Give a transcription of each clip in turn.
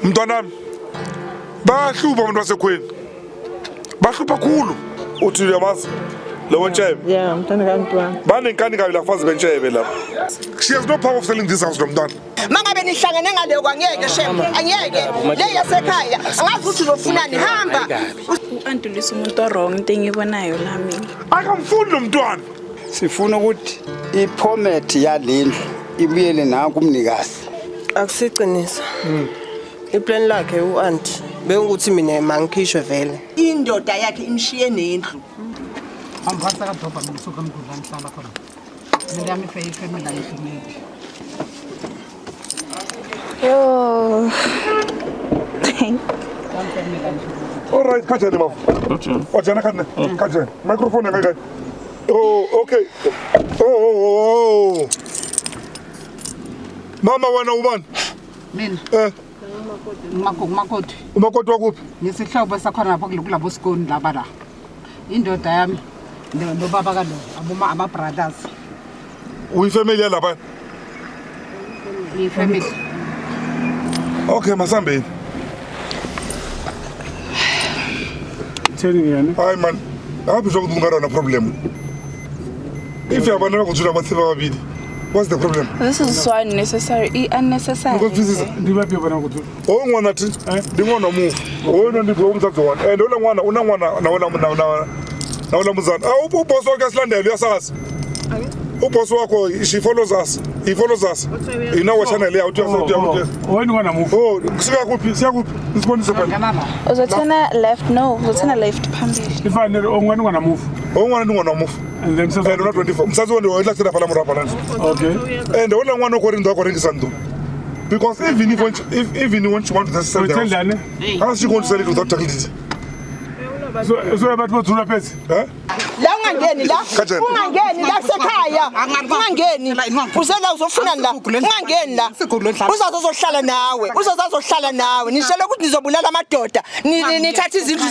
Mntwanami bahlupa abantu basekhweni. Bahlupa kakhulu. Uthi uyamazi lo ntshebe. Yeah, mntwana kaNtwana. Banenkani kabi lafazi bentshebe lapha. She has no power of selling this house lo mntwana. Mangabe nihlangene ngale kwangeke shem. Angeke. Le yasekhaya. Angazi ukuthi uzofunani hamba. Uantulisa umuntu wrong into engibonayo la mina. Akamfuni lo mntwana. Sifuna ukuthi iformat yalendlu ibuyele na kumnikazi. Akusiqinisa. Iplan lakhe uanti bekuthi mina mangikhishwe vele. Indoda yakhe imshiye nendlu. Angiphatha kadobha ngisuka emgudlana hlala khona. Mina yami family ayifimile. Yo. All right, kanjani baba? Wajana kanjani? Microphone ngeke. Oh, okay. Oh. Mama wena ubani? Mina. Umakoti. Umakoti wakuphi? Ngisihlobo sakhona lapho kulabo sikoni laba la. Indoda yami no baba kalo ama brothers. Uyifamily yalapha? Ifamily. Okay, masambeni. Telling you, Hi man. Happy to ngara na problem. If you abana kujula mathiba babili. What's the problem? This is so unnecessary, unnecessary. Because this is ndibapi bana kuthi. Oh ngwana thi ndingona move. Oh no ndipho umthatho wona. And lo ngwana una ngwana na wona muzana. Ah uboss wakhe silandela uyasazi. Uboss wakho she follows us. He follows us. You know what channel ya uthi Wena ngwana move. Oh siya kuphi isibonise phela. Uzothena left, no, uzothena left phambili. Ifanele ngwana move. Oh ngwana ndingona move. And then And not 24. Msazi wona ila tsela phala murapa lanzo. Okay. And wona ngwana okori ndo akori ngisandu. Because even when she want to sell the house. Tell How she going to sell it without taking it? So abantu bothula phezu. La ungangeni la. Ungangeni la sekhaya. Ungangeni. Uzela uzofuna la. Ungangeni la. Uzazohlala nawe. Uzazohlala nawe. Nishela ukuthi nizobulala amadoda. Nithatha izindlu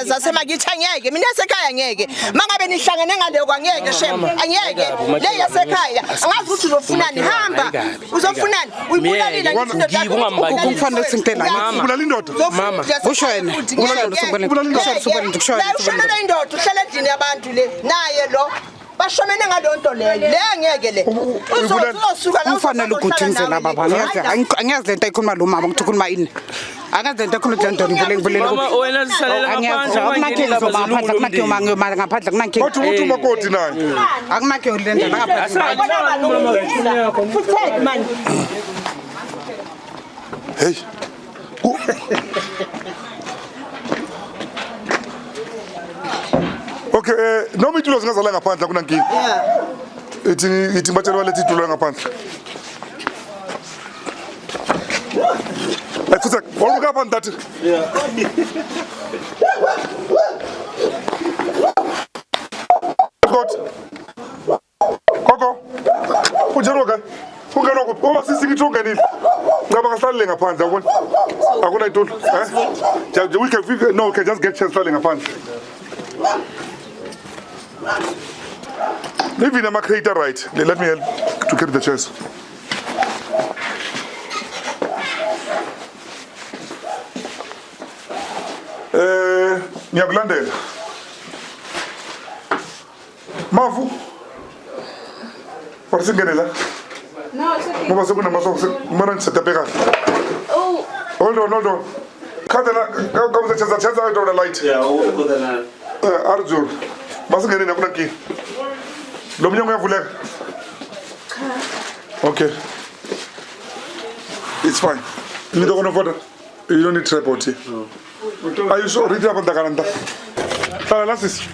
zasemakithi angeke. Mina sekhaya ngeke. Mangabe nihlangene ngale kwangeke shem. Angeke. Le yasekhaya. Angazi ukuthi uzofunani hamba. Uzofunani? Uyibulalile indoda. Kufanele singitela Ubulala indoda. mama. Usho wena. La ushonela indoda uhlala endini yabantu le naye lo bashomene ngalonto leyo le angeke le uzosuka la kufanele ukuthinze laba abantu angiyazi lento ayikhuluma lo mama ukuthi ukhuluma ini akazi lento ayikhuluma lento ngibulele Mama wena sisalela ngaphandle akunakhe ngaphandle akunakhe ngaphandle akunakhe Wathi uthi umakoti naye. akunakhe lento la ngaphandle futhi man Hey. Okay, noma itulo zingazala ngaphandle kunankingi. yeah Ithi batshelwa lethi itulo ngaphandle. Futhi woluka phansi that. Yeah. Koko. Ujeroka. Ungena kuphi? Uma sisikithi ungenile. Ngaba ngahlale ngaphandle yabona. Akuna itulo, we can figure no, we can just get chance hlale ngaphandle. Maybe I'm a creator right. Let me help to carry the chairs. Ngiyakulandela. Mavu. Wasingenela. No, it's okay. Ngoba sekunamaso mana ngisetapeka. Oh, Hold on. Khatela kamze chaza out of the light. Yeah, ukodana. Arjun. Masingene nakuna ki. Lo mnyango uyavuleka. Okay. It's fine. You don't want to vote. You don't need tripod here. No. Are you sure? Read up on the calendar. Let's see.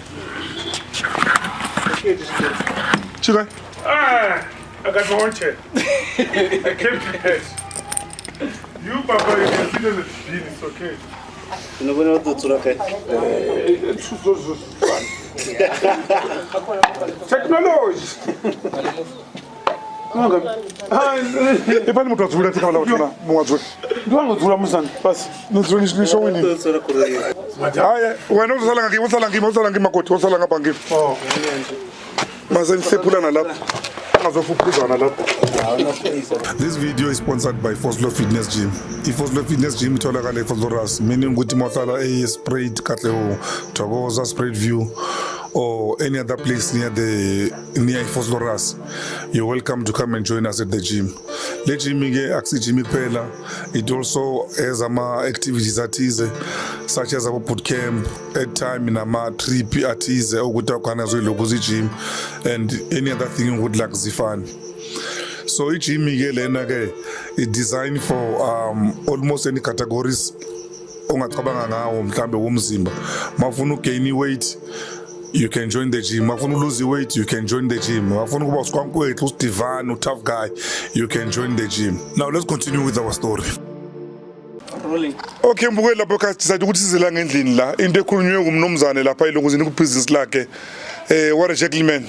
Chigai. I got one chair. I came to this. You papa you can sit in the bin, it's okay. Unabona udutsura kai. Technology. Ipani mtu azuri tika wala watu mwazuri. Ndio ngizula msana. Basi. Nizuri nisho wini. Udutsura kururi. Haya, wena uzosala ngima makoti, uzosala ngapha ngiphi. Oh. Mase ngisephula nalapha. angazofuphuzana lapho. This video is sponsored by Foslo Fitness Gym. Foslo Fitness Gym itholakala eFosloras, meaning ukuthi mawuhlala Sprayed Katlego, Thokoza, Sprayed View, or any other place near Fosloras, you're welcome to come and join us at the gym. Le gym ke akusijimi kuphela, it also has ama activities athize such as abo boot camp, at time nama trip athize ukuthi akhona zoyiloko gym and any other thing would like zifani. So i-gym ke lena ke is designed for almost any categories ongacabanga ngawo mhlambe womzimba. Mafuna ugain weight, you can join the gym. Mafuna lose weight, you can join the gym. Mafuna kuba usikwamkwethu, uStivan, tough guy, you can join the gym. Now let's continue with our story. Rolling. Okay, mbukeli lapho ka decide ukuthi sizela ngendlini la. Into ekhulunywe kumnomzane lapha ilokuzini ku business lakhe. What a gentleman.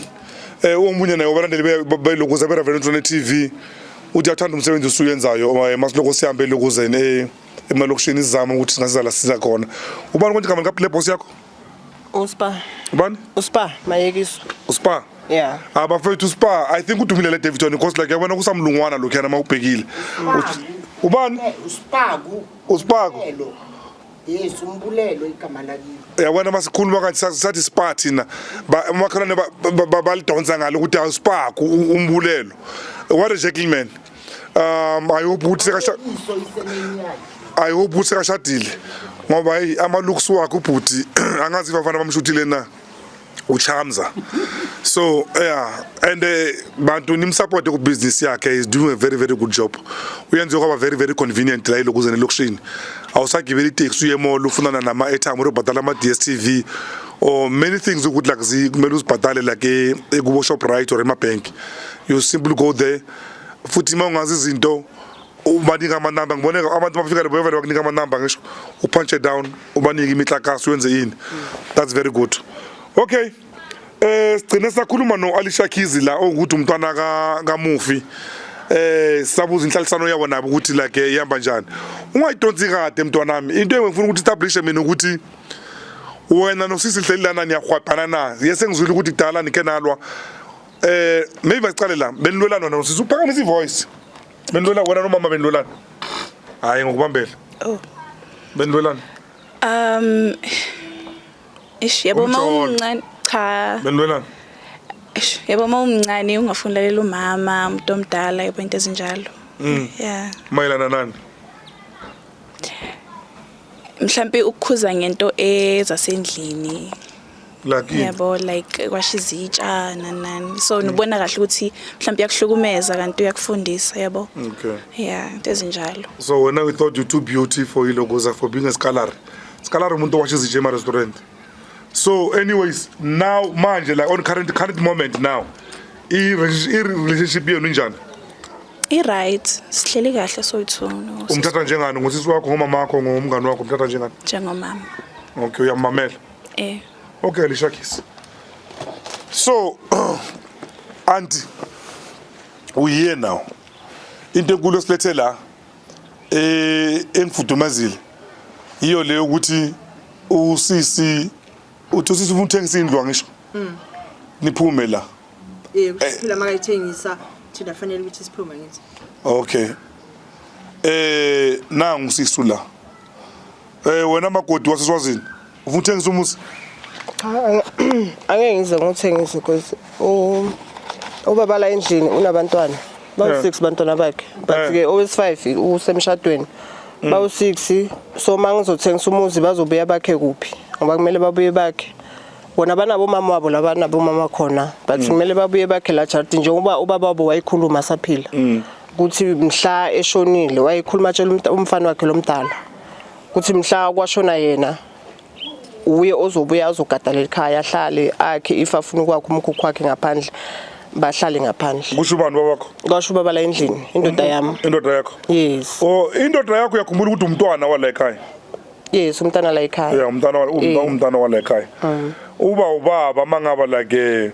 Omunye naye obalandeli belokuza be Reverend TV. Uthi uyathanda umsebenzi usuyenzayo masiloko sihambe lokuzeni emalokishini izama ukuthi singazala siza khona. Ubani konke igama ngaphi le boss yakho? Uspa. Ubani? Uspa Mayekiso. Uspa. Yeah. Abafethu Spa, I think udumile le Davidson because like yabona kusamlungwana lokhana mawubhekile. Ubani? Uspagu. Yes, umbulelo igama lakini. Yabona masikhuluma kanti sathi Spa thina amakhalane balidonsa ngalo ukuthi awuspagu umbulelo. What a gentleman. I hope ukuthi sekashadile ngoba hey ama-looks wakhe ubhuti angazi bafana bamshuthile na uchamza. So yeah, and bantu nimsupport ku business yakhe, is doing a very good job. Uyenze kwaba very convenient la ilokuzene lokushini. Awusagibela itaxi uye mall ufunana nama airtime urobhatala ama DStv or many things ukuthi like kumele uzibhatale like kubo Shoprite or ema bank. You simply go there. Futhi mawungazi izinto ubanika amanamba, ngibone abantu bafika lapho bevele bakunika amanamba ngisho upunch it down ubanika imihlakasi wenze yini. That's very good. Okay. Sigcine sakhuluma no Alisha Khizi la ukuthi umntwana kaMufi. Sabuza inhlalisano yabo nabo ukuthi like ihamba njani. Ungayidonsi kade mntwana nami. Into engifuna ukuthi establish mina ukuthi wena nosisi Hlelilana niyahwabhana na. Yese ngizwile ukuthi kudala nike nalwa. Maybe asiqale la benilwelana nosisi uphakamisa ivoice. Benilwelana wena nomama benilwelana. Hayi ngokubambela. Oh. Benilwelana. Yebo mawumncane cha. Benilwelana. Yebo mawumncane ungafuni lalela umama, umuntu omdala yebo into ezinjalo. Yeah. Mayelana nani? Mhlambe ukukhuza ngento ezasendlini. Like yebo like kwashizitsha nanani. So nibona kahle ukuthi mhlambe yakuhlukumeza kanti uyakufundisa yebo. Okay. Yeah, into ezinjalo. So when we thought you too beautiful ilogoza for being a scholar. Scholar umuntu washizitsha ema restaurant. So anyways, now manje like on current moment now, relationship yenu njani? Right, sihleli kahle soyithu no. Umthatha njengani ngosisi wakho ngomama wakho ngomngane wakho umthatha njengani? Njengomama. Okay, uyamamela. Okay, Alisha Khizi. So auntie, we here now. Into enkulu esilethe la engifudumazile. Iyo leyo ukuthi usisi uthi usisi ufuna ukuthengisa indlu ngisho. Niphume la. Phela makayithengisa thina fanele ukuthi siphume ngithi. Okay. Nangu sisu la. Wena makoti waseSwazini. Ufuna ukuthengisa umuzi? Angeke ngize ngithengise because ubaba la endlini unabantwana. Bawu6 bantwana bakhe. But ke owes5 usemshadweni. Bawu6 so mangizothengisa umuzi bazobuya bakhe kuphi? Ngoba kumele babuye bakhe. Bona banabo mama wabo labanabo mama khona. But kumele babuye bakhe la chart njengoba ubaba wabo wayikhuluma saphila. Kuthi mhla eshonile wayikhuluma tshela umfana wakhe lomdala. Kuthi mhla kwashona yena uye ozobuya azogadalela ekhaya ahlale akhe if afuna kwakhe umkhukhu wakhe ngaphandle bahlale ngaphandle. Kusho ubani babakho? Ngasho baba la endlini indoda yami. Indoda yakho? Yes. Oh, indoda yakho yakhumbula ukuthi umntwana wala ekhaya? Yes, umntana la ekhaya. Yeah, umntana wala ekhaya. Ubaba mangaba like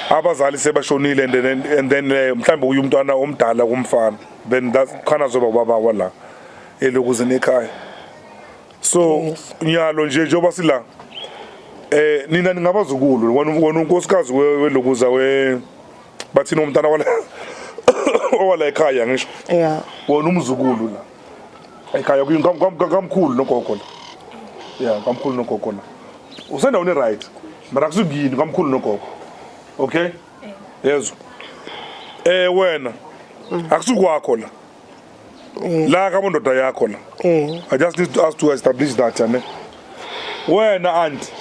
abazali sebashonile and then mhlambe uyu umntwana omdala kumfana. Then that's khana zoba baba wala elokuzini ekhaya. So nyalo nje njoba sila nina ningabazukulu wona unkosikazi welokuza bathi nomntana wala owala ekhaya ngisho Yeah. wona umzukulu la ekhaya kamkhulu nogogo la yeah kamkhulu nogogo la usendaweni right mara kusukini kamkhulu nogogo okay yezo wena akusukwakho la la kabondoda yakho la I just need to ask to establish that ne wena aunt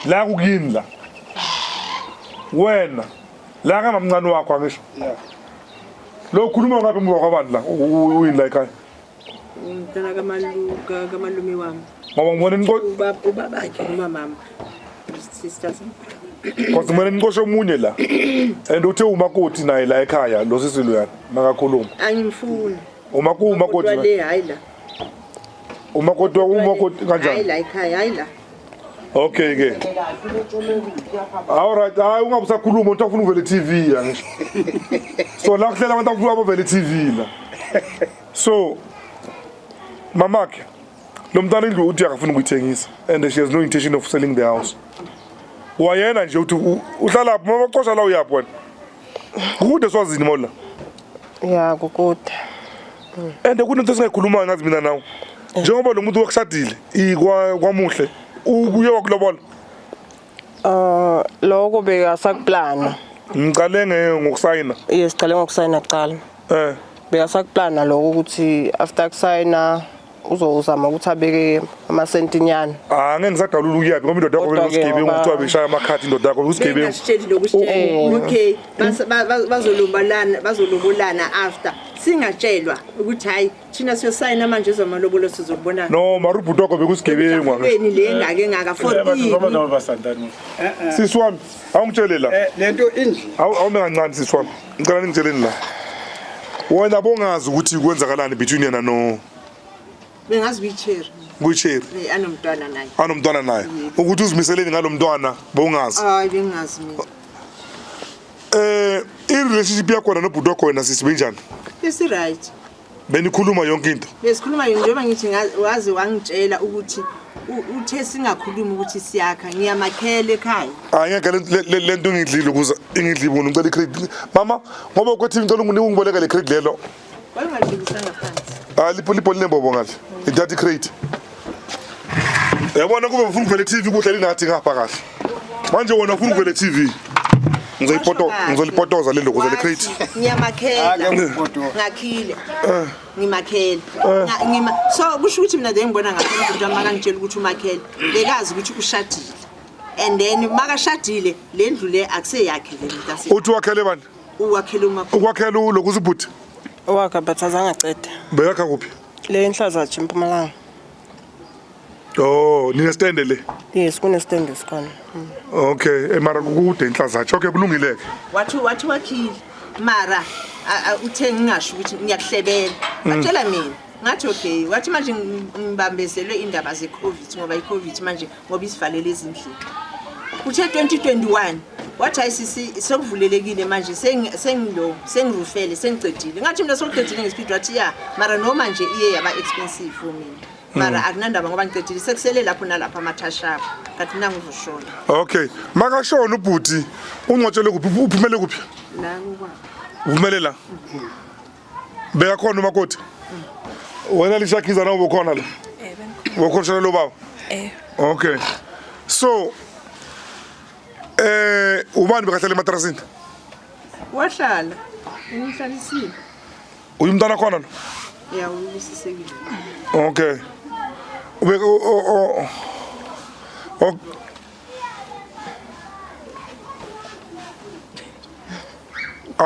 la kukini la wena la kamamncane wakho angisho lo khuluma ngabe umba kwabantu la uyini la ekhaya umntana kamalume wami ngoba ngibona ubabakhe noma mama sisters Kodwa mina ngikosho omunye la and uthe umakoti naye la ekhaya lo sisilo yana makakhuluma angimfuni umakoti le hayi la umakoti kanjani hayi la ekhaya hayi la okay ke all right hayi ungabusakhuluma uthi afuna uvele TV yangisho so la kuhlela abantu afuna abavele TV la so mamakhe lo mntana indlu uthi akafuna ukuyithengisa and she has no intention of selling the house wayena nje uthi uhlala lapho mama qosha la uyaphi wena kude swazini mola Yeah, kukude. and kunento singayikhuluma ngazi mina nawe njengoba lo muntu wakushadile kwamuhle uye wakulobola Lokho bekasakuplana. ngicale ngokusayina Yes, siqale ngokusayina kuqala. Bekasakuplana lokho ukuthi after kusayina uzozama ukuthi abeke amasentinyana. Ngeke ngisadalula ukuyaphi ngoba indoda yakho bekusigebe ngokuthiwa beshaya amakhati indoda yakho usigebe ngashitsheli lokushitshela okay bazolobolana after singatshelwa ukuthi hayi thina siyosayina manje ezamalobolo sizobona no marubhuto yakho bekusigebe ngakweni le ngake ngaka 14 siswami awungitshele la lento indlu awume kancane siswami ngicela ningitsheleni la wena bongazi ukuthi kwenzakalani between yena no bengazi bicheri kuyicheri anomntwana naye ukuthi uzimiseleni ngalomntwana bongazi hayi bengazi mina i-relationship yakho nobhuti wakho wena sisibenjani besi right benikhuluma yonke into besikhuluma njengoba ngithi wazi wangitshela ukuthi uthe singakhuluma ukuthi siyakha ngiyamakhele ekhaya ngeke lento ngidlile ukuze ingidlibona ngicela i-credit mama ngoba kwethi ngicela ungiboleka le credit lelo bayingadlulisanga phansi lipo linembobo ngale ithatha i-crate yabona kube ufuna ukuvele TV kuhle linathi ngapha kahle manje wona ufuna ukuvele TV ngizolipotoza lelo kuze le crate ngiyamakhela ngakhile ngimakhela so kusho ukuthi mina ngibona ngathi umuntu amakangitshela ukuthi umakhela bekazi ukuthi ushadile and then makashadile le ndlu le akuseyakhe le ntasi uthi wakhele bani uwakhele ukwakhela lokuzibhuti Wakha bathazanga acede. Beyakha kuphi? Le enhlaza nje eMpumalanga. Oh, nine stand le. Yes, kune stand esikhona. Okay, mara kude enhlaza. Okay, kulungileke. Wathi wakhile. Mara uthe ngingasho ukuthi ngiyakuhlebela. Batshela mina. Ngathi okay, wathi manje ngibambezelwe indaba ze-COVID ngoba i-COVID manje ngoba isivalele ezindlini. Uthe 2021 wathi ayisisi sekuvulelekile manje sengirufele sengicedile ngathi mina sokucedile ngespeed wathi ya mara noma nje iye yaba expensive for mina mara akunandaba ngoba ngicedile sekusele lapho nalapha amathasha kathi nangu uzoshona okay makashona ubhuti ungcotshele kuphi uphumele kuphi la ngokwa uphumele la beka khona umakoti wena lishakiza nawo bokhona la bokhona lo baba okay so ubani bekahlala ematrasini wahlala ngihlalisile uyumntana khona lo ya usisekile okay ubeka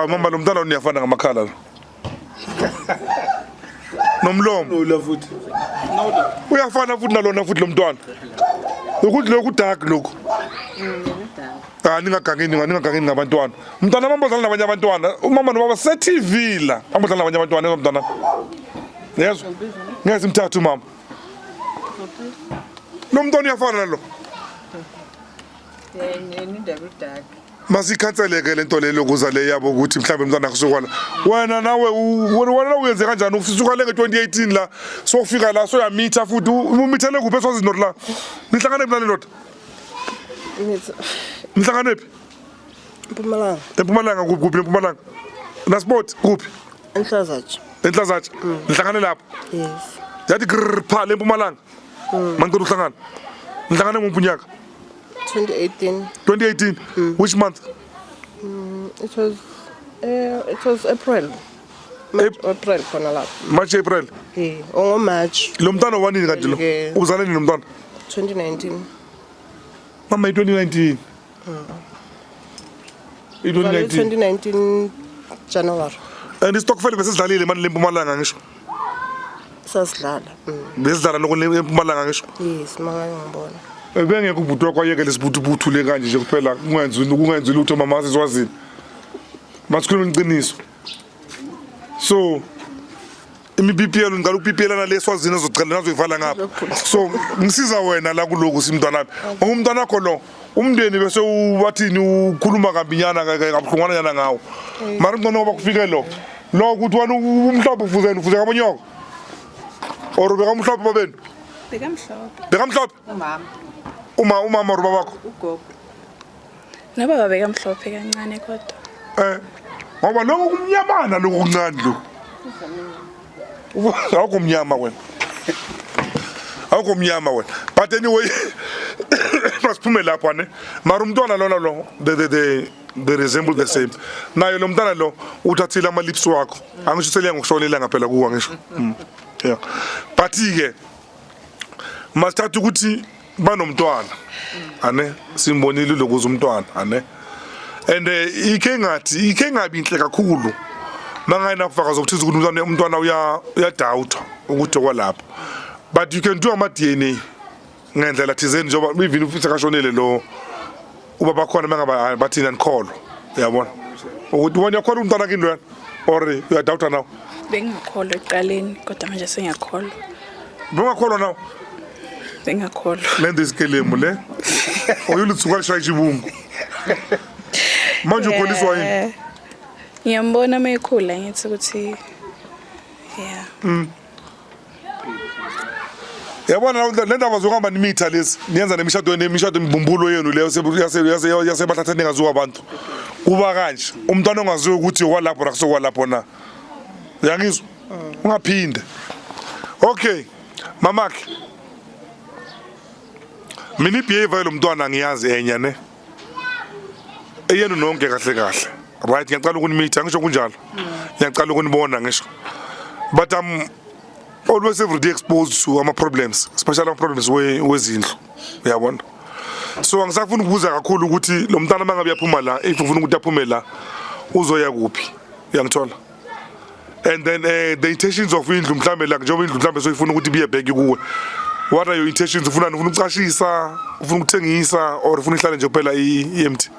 mama lo mntana uniyafana ngamakhala lo nomlomo ulafuthi uyafana futhi nalona futhi lo mntwana ukuthi lokhu dark lokho ningagangeni ngabantwana umntwana mambozana nabanye abantwana umama nobaba se-TV la ambozana nabanye abantwana umntwana yezwa ngeze imthathu mama lo mntwana uyafana nalo masikhanseleke lento lelo ukuza le yabo ukuthi mhlambe umntwana kusukwana wena nawe wena uyenze kanjani usuka le nge-2018 la sofika la soyamitha futhi umithele kuphi eswazini la nihlangane mina lendoda nihlangane phi Mpumalanga. Empumalanga kuphi empumalanga? Nasport kuphi? Enhlazatshe. Enhlazatshe. Nihlangane lapho. Yes. Yathi grrr pha lempumalanga. Mangicela uhlangana. Nihlangane ngomuphi unyaka? 2018. 2018. Which month? It was April. April khona lapho. March, April. March. Lo mntwana wanini kanti lo? Uzaleni lo mntwana? 2019. Mama 2019. 2019 January. And istokfele besidlalile manje lempumalanga ngisho. Sasidlala. Besidlala lokho lempumalanga ngisho. Yes, maka ngibona. Ebengeke ubhuti wakho ayeke lesibuthu le kanje nje kuphela kungenzi lutho mama asizwazini. Masikhuluma iqiniso. So imi-BPL ngicela uPPL na leswazini azocela nazoyivala ngapha. So ngisiza wena la kuloku simntwana lapha. Umntwana wakho lo umndeni bese ubathini ukhuluma kambinyana kabuhlungwana yana ngawo. Mara ngcono ngoba kufike lo ukuthi wena umhlophe ufuze kabonyoko. Or beka umhlophe babenu. Bekamhlophe. Umama or babakho. Ugogo. Nobaba bekamhlophe kancane kodwa. Ngoba lokho kumnyamana lokho kuncane lo. Awukho mnyama wena. Awukho mnyama wena. But anyway, masiphume lapha ne. Mara umntwana lona lo they resemble the same. Naye lo mntwana lo uthathile ama lips wakho. Angisho seliya ngokushonela ngaphela kuwa ngisho. Yeah. But ke masithatha ukuthi banomntwana. Ane simbonile lokuza umntwana ane. And ike ngabi inhle kakhulu. Mangayina kufakaza ukuthi umntwana uyadoubt ukuthi kwalapha. But you can do ama DNA ngendlela thizeni njengoba even ufisa kashonele lo ubaba khona mangaba bathina nikholo. Uyabona? Ukuthi wona yakhola umntwana kini wena or uyadoubt now? Bengakholwa eqaleni kodwa manje sengiyakholwa. Bengakholwa now? Bengakholwa. Lende isikelemu le. Oyulutsuka lishaya chibungu. Manje ukholiswa yini? Ngiyambona mekhula ngithi ukuthi Yabona le ndaba zokuhamba nimitha lezi niyenza nemishado imibumbulo yenu leyo yasebathatheni ngazuka abantu. Kuba kanje umntwana ongaziyo ukuthi walapho nakusokwalapho na. Uyangizwa? Ungaphinde. Okay. Mamakhe. Mina ibehavior lo mntwana ngiyazi enya ne. Eyenu nonke kahle. Right, ngiyaqala ukunimitha ngisho kunjalo. Ngiyaqala ukunibona ngisho. But I'm always every day exposed to ama problems, especially ama problems wezindlu. Uyabona? So angisafuna ukubuza kakhulu ukuthi lo mntana mangabe yaphuma la, if ufuna ukuthi aphume la, uzoya kuphi? Uyangithola? And then the intentions of indlu mhlambe la njengoba indlu mhlambe soyifuna ukuthi biye back kuwe. What are your intentions? Ufuna ukucashisa, ufuna ukuthengisa or ufuna ihlale nje kuphela i-empty?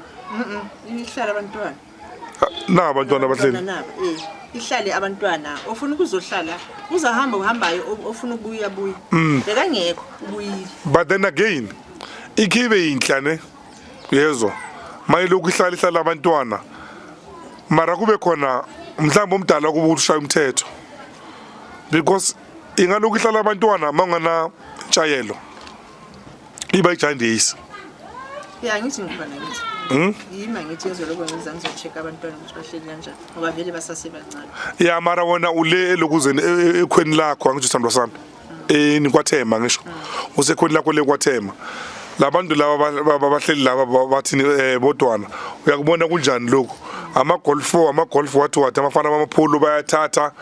Ihlala abantwana. Na abantwana abahleli. Ihlale abantwana ofuna ukuzohlala uzahamba uhambayo ofuna ukubuya buya. Bekangekho ubuyile. But then again, ikhibe inhla ne. Yezwa. Mayilokhu ihlala abantwana. Mara kube khona mhlawumbe umdala kuba ushaya umthetho. Because ingalokhu ihlala abantwana mangana tshayelo. Iba ijandisi. Yeah, ngithi ngibana ngithi. Yima ngithi ezoloko ngiza ngizocheck abantwana ukuthi bahleli kanjani ngoba vele basasebancane. Yeah, mara wona ule lokuzeni ekhweni lakho angithi sithandwa sami. Nikwathema ngisho. Usekhweni lakho lekwathema. Labantu laba bahleli laba bathini bodwana. Uyakubona kunjani lokho? Ama golf wathi amafana bamaphulo bayathatha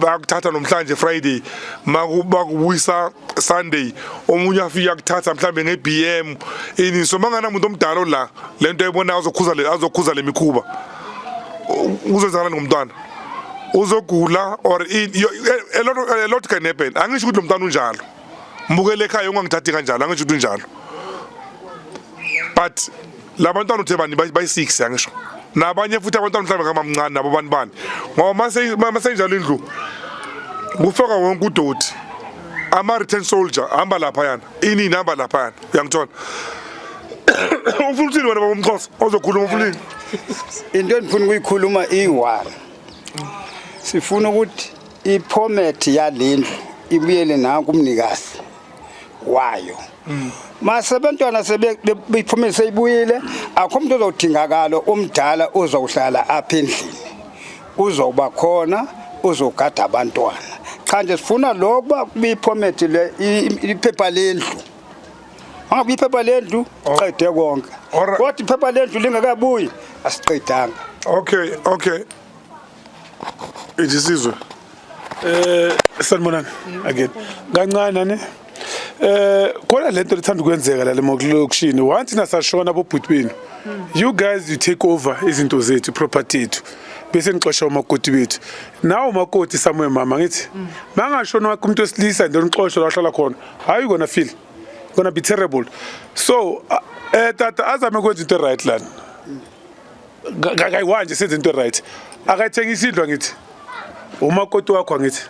bakuthatha nomhlanje Friday makubuyisa Sunday omunye afika ukuthatha mhlambe ngeBM ini so mangana umuntu omdala la lento ayibona azokhuza lemikhuba uzozala ngomntwana uzogula or a lot can happen angisho ukuthi lo mntwana unjalo mbukele ekhaya ungangithathi kanjalo angisho ukuthi unjalo but labantwana uthebani bayi6 angisho nabanye futhi abantwana mhlawumbe ngamamncane nabo bani ngoba mase njalo indlu kufaka wonke udoti ama return soldier hamba lapha yana ini hamba lapha yana uyangithola ufuna ukuthi wena baba uMxhosa ozokhuluma ufuna into endifuna ukuyikhuluma i1 sifuna ukuthi iformat yalendlu ibuyele na kumnikazi wayo mase bantwana sebephumile seyibuyile akho umuntu ozodingakala omdala ozowuhlala apha endlini uzoba khona uzogada abantwana cha nje sifuna lokho kubiphometi le iphepha lendlu angabe iphepha lendlu qede konke kodwa iphepha lendlu lingakabuyi asiqedanga okay ijisizwe sanibonani again kancane ne khona lento lethanda ukwenzeka la lemokushini once nasashona bobhutbini you guys you take over izinto zethu property yethu bese nixoxa umakoti bethu nawo umakoti somewhere mama ngithi mangashona wakho umuntu wesilisa nje nixoxa la hlala khona how you gonna feel gonna be terrible so tata azame ukwenza into right lan akayiwanje senze into right akayithengisa indlu ngithi umakoti wakho ngithi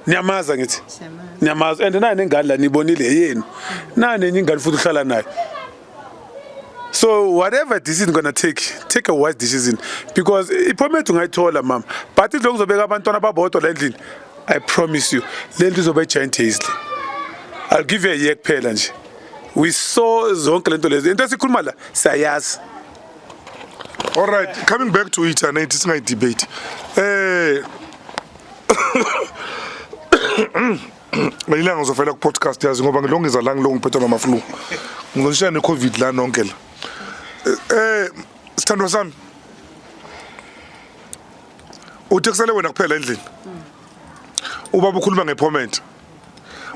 niyamaza ngithi niyamaza and nani ingane la nibonile yenu nani enye ingane futhi uhlala nayo so whatever decision gonna take a wise decision because iphometi ungayithola mama but idlo kuzobeka abantwana babodwa la endlini I promise you le nto izoba giant hazily I'll give you a year kuphela nje we saw zonke lento lezi into esikhuluma la siyayazi. All right, coming back to it, and it's not a debate. Ngilanga ngizofela ku podcast yazi ngoba ngilongiza la ngilongi phethwa nama flu. Ngizoshiya ne COVID la nonke la. Sithandwa sami. Utheksele wena kuphela endlini. Ubaba ukhuluma ngephoment.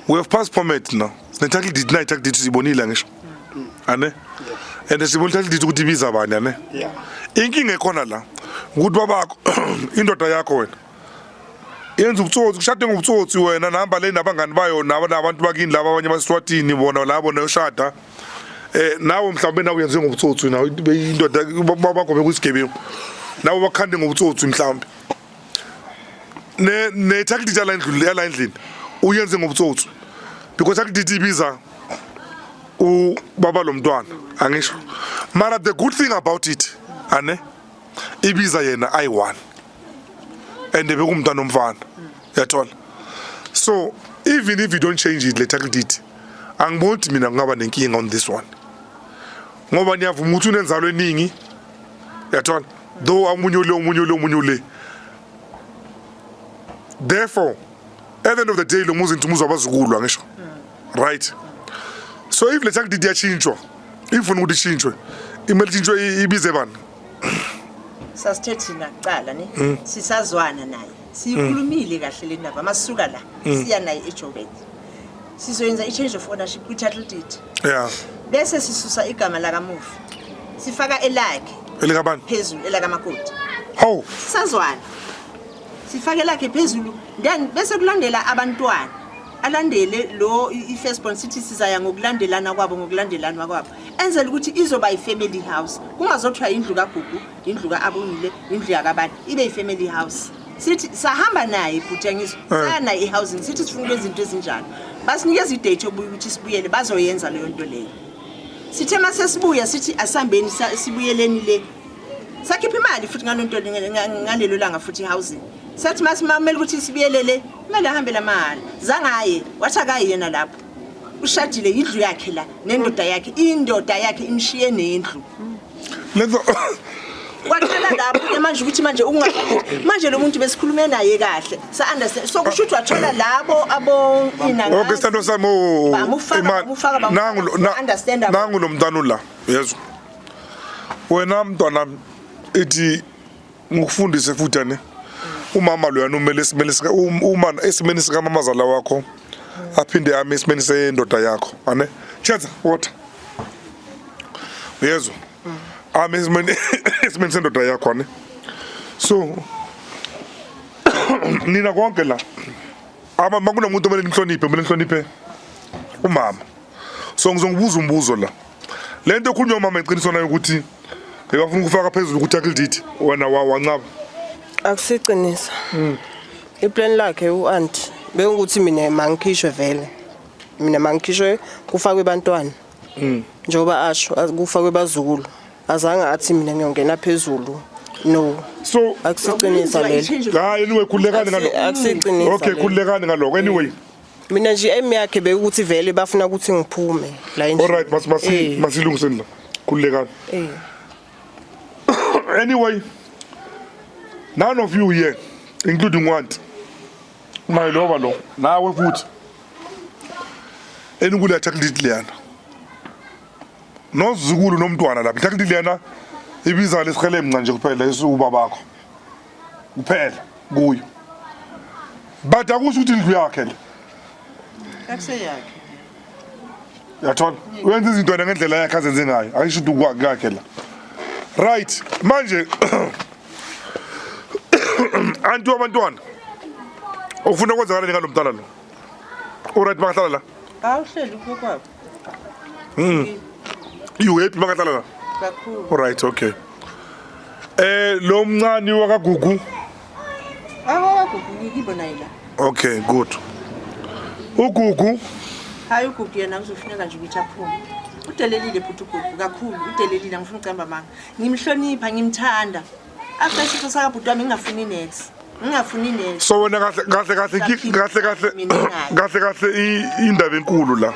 We have passed permit now. Sinethakli did night takli dithi sibonile ngisho. Ane? And sibonile takli dithi ukuthi ibiza abani ane? Yeah. Inkinga ekhona la ukuthi babakho indoda yakho wena yenza ubutsotsi kushade ngobutsotsi wena nahamba le nabangani bayo nabantu bakini laba abanye baswatini bona labo nayoshada nawe mhlawumbe nawe uyenze ngobutsotsi nawe indoda babakho bekusigebengu nawe bakhande ngobutsotsi mhlawumbe ne taklithi la endlini uyenze ngobutsotsi because taklithi ibiza ubaba lomntwana angisho mara the good thing about it ane ibiza yena I1 and bekumntana omfana yathola so even if you don't change it later did angiboni mina ngaba nenkinga on this one ngoba niyavuma ukuthi unenzalo eningi yathola though amunyo le therefore at the end of the day lo muzi intumuzo abazukulwa ngisho right so if later did yachinjwa ifuna ukuthi chintshwe imali chintshwe ibize bani sasithethe naqala ne sisazwana naye siyikhulumile kahle le ndaba masisuka la siya naye eJoburg sizoyenza i-change of ownership kwi-title deed yeah bese sisusa igama la kamufi sifaka elakhe elikabani phezulu elakamakoti how sazwana sifake lakhe phezulu then bese kulandela abantwana alandele lo i-first born city sizaya ngokulandelana kwabo enzela ukuthi izoba i-family house kungazothwa indlu kaGugu indlu kaAbongile indlu yakabani ibe i-family house sithi sahamba naye bhutangiso sana i-housing sithi sifuna izinto ezinjalo basinikeza i-date yobuya ukuthi sibuyele bazoyenza leyo nto leyo sithe mase sibuya sithi asambeni sibuyeleni le sakhipha imali futhi ngalonto ngalelo langa futhi housing sathi masimamela ukuthi sibuyelele imali ahambela mali zangaye wathi akayena lapho ushadile indlu yakhe la nendoda yakhe imshiye nendlu lezo waqala lapho manje ukuthi manje lo muntu besikhulume naye kahle sa understand so kusho ukuthi wathola labo abo ina okay sithandwa sami nangu lo mntana la yezwa wena mntwana ethi ngikufundise futhi ane umama lo yana umele uma esimeni sika mamazala wakho aphinde ame esimeni sendoda yakho ane chatha what yezwa ame esimeni sendoda yakho ane so nina konke la makunomuntu omele nihloniphe umama so ngizongibuza umbuzo la lento ekhulunywa umama iqiniso nayo ukuthi ngiyafuna ukufaka phezulu ukuthi akilididi wena wancaba akusiqinisa iplan lakhe uanti bengukuthi mina mangikhishwe vele mina mangikhishwe kufakwe abantwana njoba asho kufakwe bazukulu azange athi mina ngiyongena phezulu no so akusiqinisa lelo hayi anyway khulekani ngalokho akusiqinisa okay khulekani ngalokho anyway mina nje aim yakhe bekuthi vele bafuna ukuthi ngiphume la endlini. Alright, masilungiseni la. Khulekani. Anyway, none of you here, including one, my lover lo, nawe futhi. Enikuletha taklidi liyana. Nozukulu nomntwana lapha. Taklidi liyana ibiza lesikhelemnqa nje kuphela esubabakho. Kuphela kuyo. But akusho ukuthi indlu yakhe le. Akuseyakhe. Yathola. Wenza izinto ngendlela yakhe azenze ngayo. Ayisho ukuthi kwakhe la. Right, manje antu abantwana ufuna kwenzakala ngalo mntana lo. Alright bakahlala la. Awuhleli ukokwabo. You happy bakahlala la? Kakhulu. Alright, okay. Lo mncane wakaGugu. Akagugu ngibona yila. Okay, good. uGugu Hayi uGugu yena uzofuneka nje ukuthi aphume. Udelelile futhi uGugu kakhulu, udelelile ngifuna ucamba manga. Ngimhlonipha, ngimthanda. After isifo sakabhuti wami ngingafuni next. Ngingafuni next. so wena kahle indaba enkulu la.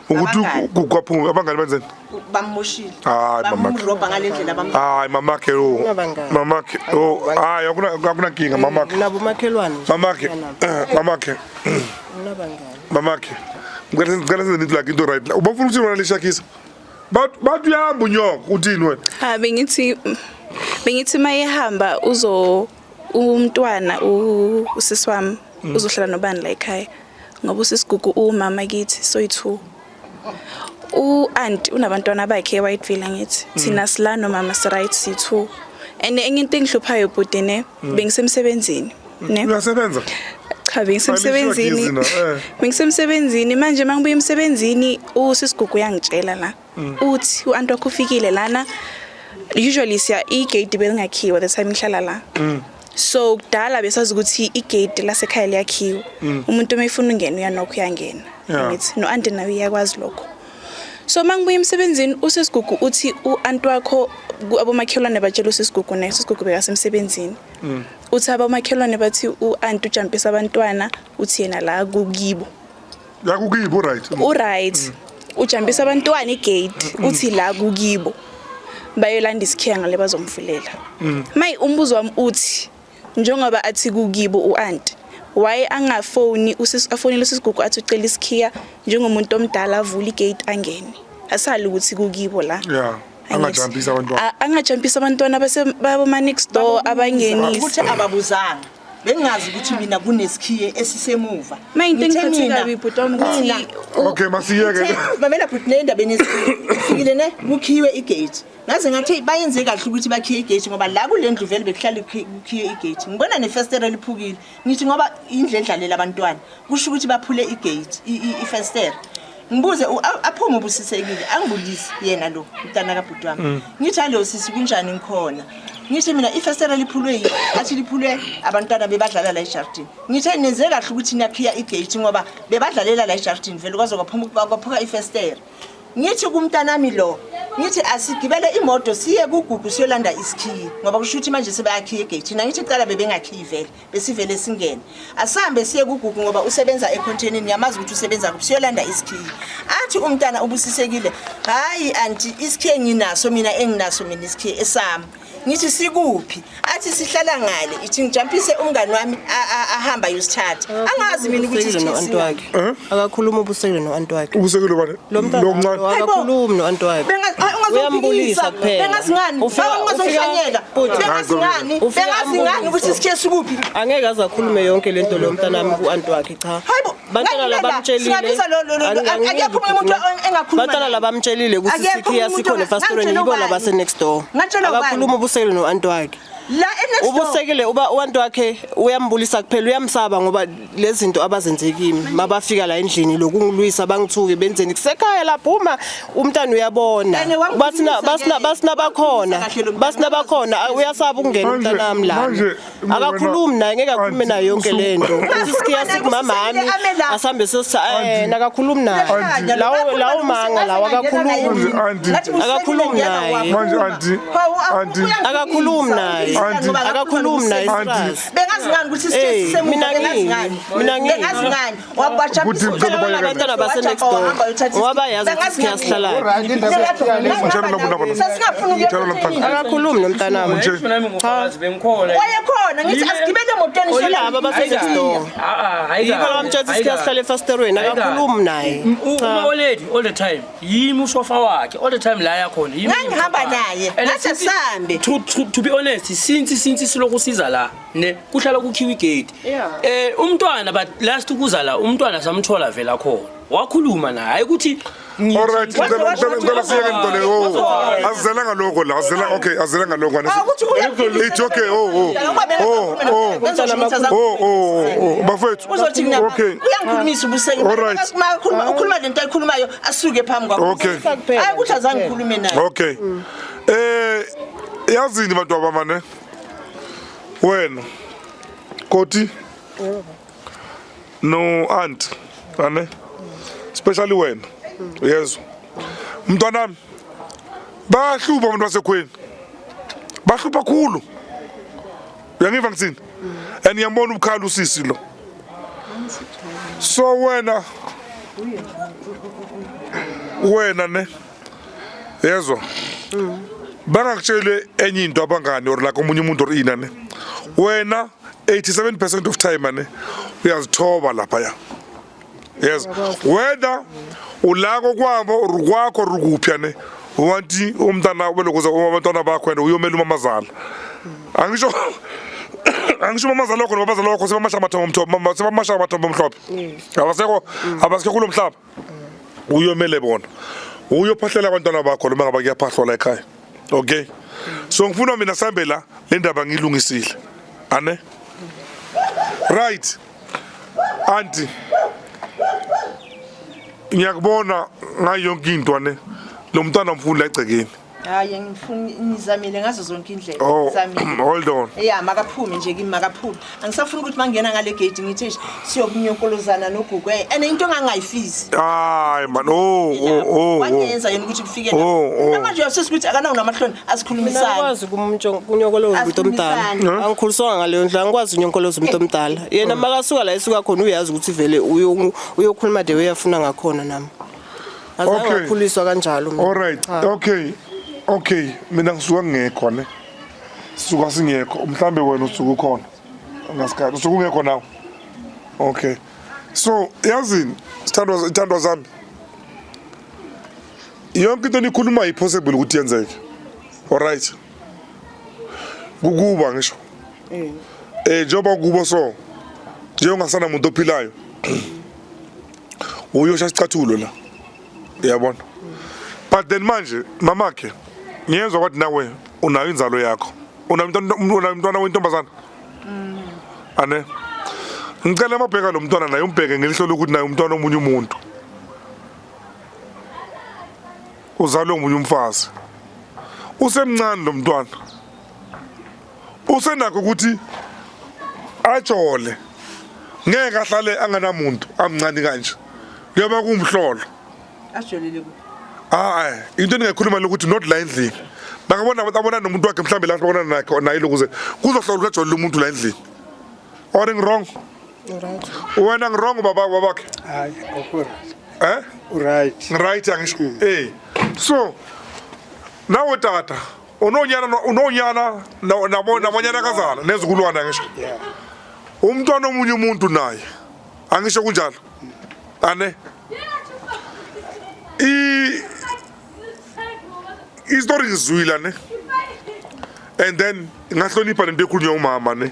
Ukuthi uGugu aphume abangani benzeni? Bammoshile. Hayi mama. Bamroba ngalendlela bam. Hayi mamakhe lo. Mamakhe. Oh, hayi akuna nkinga mamakhe. Nabo makhelwane. Mamakhe. Mamakhe. Nabangani. Mamakhe. Ngicela senze into into right. Ubafuna ukuthi wena leshakisa. But uyahamba unyoko uthini wena? Bengithi mayehamba umntwana usisi wami uzohlala nobani la ekhaya ngoba usisigugu umama kithi soyi2 aunt unabantwana bakhe eWhiteville ngithi thina sila nomama right C2 and enye into engihluphayo bhuti ne bengisemsebenzini ne uyasebenza cha bengisemsebenzini manje mangibuya emsebenzini usisigugu uyangitshela la uthi uAnt wakho ufikile lana usually siya igate belingakhiwa the time ngihlala la so kudala besazi ukuthi igate lasekhaya liyakhiwa umuntu mayifuna ungena uyanokho uyangena ngithi noAnt nawe iyakwazi lokho so mangibuya emsebenzini usisigugu uthi uAnt wakho abomakhelwane batshela usisigugu naye usisigugu bekasemsebenzini uthi abomakhelwane bathi uAnt ujampisa abantwana uthi yena la kukibo right ujampisa abantwana igate uthi la kukibo bayolanda isikhenga lebazomvulela mayi umbuzo wami uthi njengoba athi kukibo uAnt why angafoni afonile usisigugu athi ucela isikhiya njengomuntu omdala avula igate angene asali ukuthi kukibo la angajampisa abantwana baba next door abangenisi ukuthi ababuzanga bengazi ukuthi mina kunesikhiye esisemuva okay masiyeke mamela futhi nendaba enesikhiye ne kukhiwe igate ngaze ngathi bayenze kahle ukuthi bakhiye igate ngoba la kulendlu vele bekuhlala ukhiye igate ngibona nefestera eliphukile ngithi ngoba indledlalela abantwana kusho ukuthi baphule igate ifestera ngibuze aphume ubusisekile angibulisi yena lo mntana kabhuti wami ngithi alo sisi kunjani ngikhona ngithi mina ifestera liphulwe athi liphulwe abantwana bebadlala la eJardini ngithe nenze kahle ukuthi niyakhiya igate ngoba bebadlalela la eJardini vele kwaze kwaphuka ifestera ngithi kumntanami lo ngithi asigibele imoto siye kuGugu siyolanda isikhiye ngoba kusho ukuthi manje sebayakhiya igate na ngithi cala bebengakhiyi vele besivele singene asambe siye kuGugu ngoba usebenza econtainini yamazi ukuthi usebenza kuphi siyolanda isikhiye athi umntana ubusisekile hayi anti isikhiye nginaso mina enginaso mina isikhiye esami ngithi sikuphi athi sihlala ngale ithi ngijampise umngani wami ahamba yosithatha angazi mina ukuthi noAnt wakhe akakhuluma ubusekile noAnt wakhe ubusekile bani lo mntana akakhulumi noAnt wakhe uyambulisa kuphela bengazingani ufika bengazingani ukuthi isikhiye sikuphi angeke azakhulume yonke lento lo mntanami kuAnt wakhe cha bantwana labamtshelile akaphuma umuntu engakhuluma bantwana labamtshelile ukuthi isikhiya sikhona efastoreni yibona base next door akakhuluma ubusekile noAnt wakhe la ubusekile uAnt wakhe uyambulisa kuphela uyamsaba ngoba lezi zinto abazenzekimi mabafika la endlini lokungilwisa bangithuke benzeni kusekhaya lapho uma umntana uyabona basina bakhona uyasaba ukungena umntanami la akakhulumi naye ngeke akhulume naye yonke lento sisikiya sithi mamami asambe nakakhulumi naye lawo manga lawo akakhulumi naye akakhulumi naye bengazingani ukuthi mina ngingazingani wabatsha abantwana base next door ngoba yazi ukuthi siyahlala akakhulumi nomntanami wayekhona ngithi asigibele emotweni olaba base next door yibo bamtshatha siyahlala efasterweni akakhulumi naye already all the time yimi usofa wakhe all the time la yakhona yimi ngihamba naye ngathi sambe to be honest since silokhu siza la ne kuhlala kukhiwa igate umntwana but last ukuza la umntwana samthola vela khona wakhuluma naye hayi ukuthi alright ngicela siyeke into leyo azela ngaloko la azela ngaloko it's okay bafethu uzothi uyangikhulumisa ubuseke ukhuluma lento ayikhulumayo asuke phambi kwakho hayi ukuthi azange ngikhulume naye okay yazini bantu abamane wena Koti no aunt ane especially wena yezo mntwanami bahlupa abantu basekhweni bahlupa kakhulu uyangiva ngitsini and yambona ubukhala usisi lo so wena ne yezo bangakutshele enye into abangani or la komunye umuntu or ina ne wena 87% of time ane uyazithoba lapha ya yes whether ulako kwabo rukwakho rukuphi ane wanti umntana belokuza abantwana bakho and uyomela umamazala angisho umamazala lokho nobabazala lokho sebamasha amathombo omhlophe abasekho kulo mhlaba uyomele bona uyophahlela abantwana bakho noma ngaba kuyaphahlwa la ekhaya okay so ngifuna mina sambe la le ndaba ngilungisile ane right auntie ngiyakubona ngayo yonke into ane lo mntwana mfuni la egcekeni hayi ngifuna nizamile ngazo zonke indlela ngizamile hold on makaphume nje kimi makaphume angisafuna ukuthi mangena ngale gate ngithi siyokunyonkolozana nogugu and into engangayifisi hayi man wanyenza yena ukuthi kufike la manje uyasisithi akanawo namahloni asikhulumisana ngikwazi kunyokoloza umuntu omdala angikhuliswa ngaleyo ndlela ngikwazi unyokoloza umuntu omdala yena makasuka la esuka khona uyazi ukuthi vele uyokhuluma de uyafuna ngakhona nami azange ngakhuliswa kanjalo all right okay mina ngisuka ngekho ne suka singekho mhlambe wena usuku khona ngasikhathi usuku ngekho nawo okay so yazini sithandwa zami yonke into nikhuluma ipossible ukuthi yenzeke all right kukuba ngisho njengoba kubo so njengoba umuntu ophilayo uyosha isicathulo la uyabona but then manje mamakhe ngiyezwa kwathi nawe unayo inzalo yakho unamntwana wentombazana ane ngicela mabheka lo mntwana naye umbheke ngelihlo ukuthi naye umntwana omunye umuntu uzalwe omunye umfazi usemncane lo mntwana usenakho ukuthi ajole ngeke ahlale anganamuntu amncane kanje kuyoba kumhlolo ajolile into engayikhuluma ukuthi not la endlini bakabona nomuntu wakhe mhlambe la babona nakhe naye lokuze kuzohlola ukajolile umuntu la endlini or wrong right wena ngwrong babakhe hayi right angisho so nawe tata unonyana nabonyana kazana nezikulwana ngisho umntwana omunye umuntu naye angisho kunjalo ane story ngizwile ne and then ngahlonipha lento ekhulunywa umama ne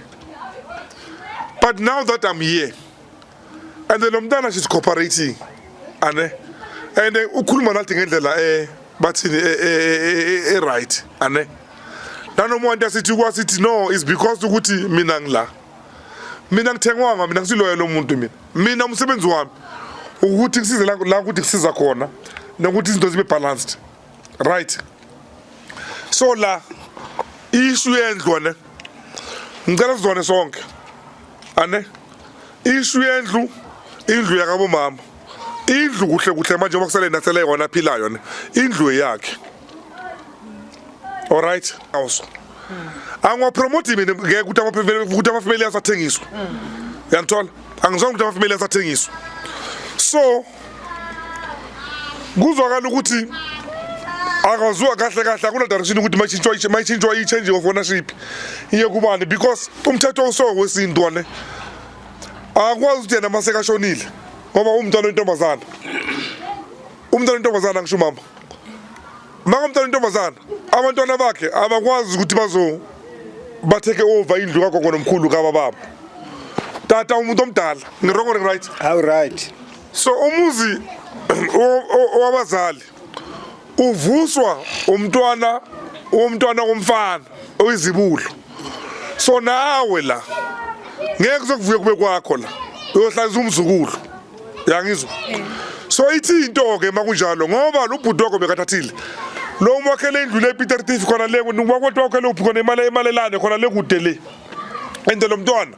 but now that I'm here and then umntana she's cooperating ane and ukhuluma nathi ngendlela bathini right ane nanoma umuntu asithi kwasithi no is because ukuthi mina ngithengwanga mina ngisiloyela umuntu mina umsebenzi wami ukuthi ngisize la ukuthi kusiza khona nokuthi izinto zibe balanced right so la issue yendlwane ngicela sizwane sonke ane ishu yendlu indlu yakabo mama indlu kuhle manje makusele nathele yona aphilayo ne indlu yakhe all right also angwa promote mina ngeke ukuthi amafamily asathengiswa uyangithola angizonge ukuthi amafamily asathengiswa so kuzwakala ukuthi akazwa kahle akuna direction ukuthi mayitshintshwa i-change of ownership iye kubani because umthetho uso wesintu ne akwazi ukuthi yena masekashonile ngoba umntwana wentombazana ngisho mama umntwana wentombazana abantwana bakhe abakwazi ukuthi batheke over indlu kagogo nomkhulu kababa tata umuntu omdala ngirong or right how right so umuzi wabazali uvuswa umntwana womfana oyizibulo so nawe la ngeke kuzokuvuka kube kwakho la uyohlala umzukulu yangizwa so ithi into ke makunjalo ngoba lo bhuti wakho bekathathile lo umwakhele indlu le Peter Tiff khona le kwakwethu wakhele uphi khona emalelane khona le kude le ende lo mntwana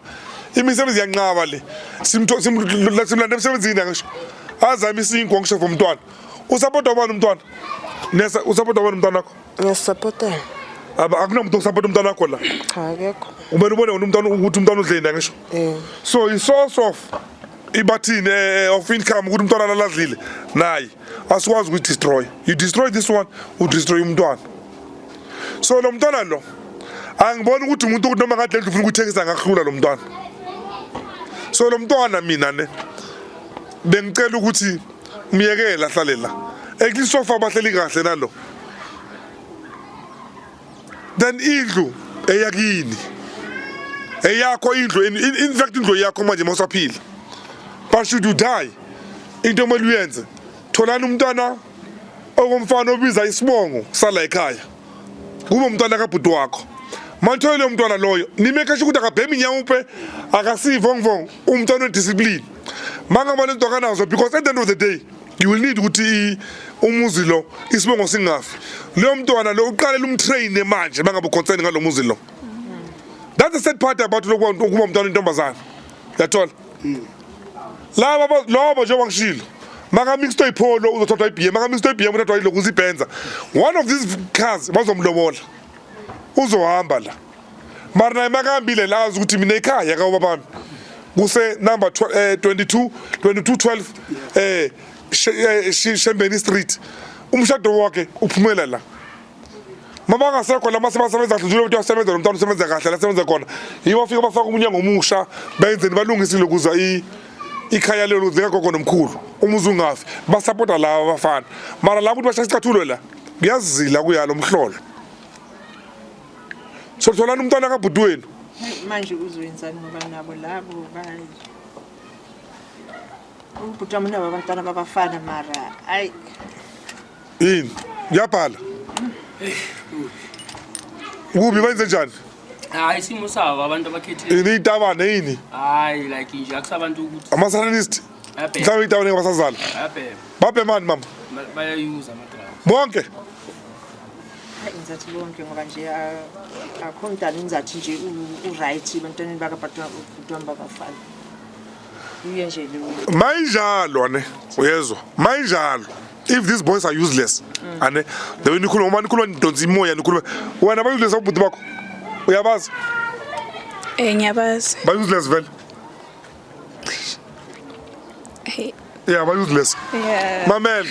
imisebenzi yanqaba le simlande emsebenzini ngisho azama isinkwa ngisho vomntwana usapota ubani umntwana nesa usapota ubani umntwana wakho ngiyasupporta akunomuntu osapota umntwana wakho la cha akekho ubani ubone umntwana ukuthi umntwana udlenda ngisho so i source of ibathini of income ukuthi umntwana aladlile nayi asikwazi ukuthi destroy you destroy this one u destroy umntwana so lo mntwana lo angibona ukuthi umuntu ukuthi noma ngadle ndlu ufuna ukuthengisa ngahlula lo mntwana so lo mntwana mina ne bengicela ukuthi miyekela ahlale la eklisofa abahleli kahle nalo then indlu eyakini eyakho indlu in fact indlu yakho manje mawusaphila but should you die into emeluyenze tholani umntwana okomfana obiza isibongo sala ekhaya kube umntwana kabhuti wakho manje umntwana loyo nimekashe ukuthi akabhemi nyawupe akasivongvong umntwana wediscipline mangaba lento kanazo because at the end of the day you will need ukuthi umuzi lo isibongo singafi lo mntwana lo uqalela umtrain manje mangaba concern ngalo muzi lo that's the sad part about ukuba umntwana intombazana yathola laba njengoba ngishilo maka mixed ipolo uzothatha iBM maka mixed iBM uthatha ilokhu uzibhenza one of these cars bazomlobola uzohamba la mara naye makahambile la azi ukuthi mina ekhaya kawo babami kuse number 2212 Shembeni Street umshado wakhe uphumela la mama ngasekho la masebenza kahle nje ukuthi usebenza nomntwana usebenza kahle la sebenza khona yibo bafika bafaka umunyango omusha benzeni balungisile ukuza ikhaya lelo zikagogo nomkhulu umuzi ungafi basupporta laba abafana mara labo ukuthi bashaya isicathulo la kuyazila kuyalo umhlolo so tholani umntwana kabhuti wenu manje uzwenzani ngoba nabo labo bayi ubhuti wami nabo abantwana babafana mara ayi yini ngiyabhala kubi benze njani hayi simo sawo abantu abakhethile ini itabane yini hayi like nje akusabantu ukuthi amasanalist mhlawumbe itabane ngabasazala babe mani mama bayayuza amadrama bonke ngizathi bonke ngoba nje akho umntana ngizathi nje u-right ebantwaneni bakabhatwana babafana uye nje lo mayinjalo ne uyezwa mayinjalo if these boys are useless ane the way nikhuluma ndonzi imoya nikhuluma wena ba useless ubhuti bakho uyabazi ngiyabazi ba useless vele yeah ba useless mamel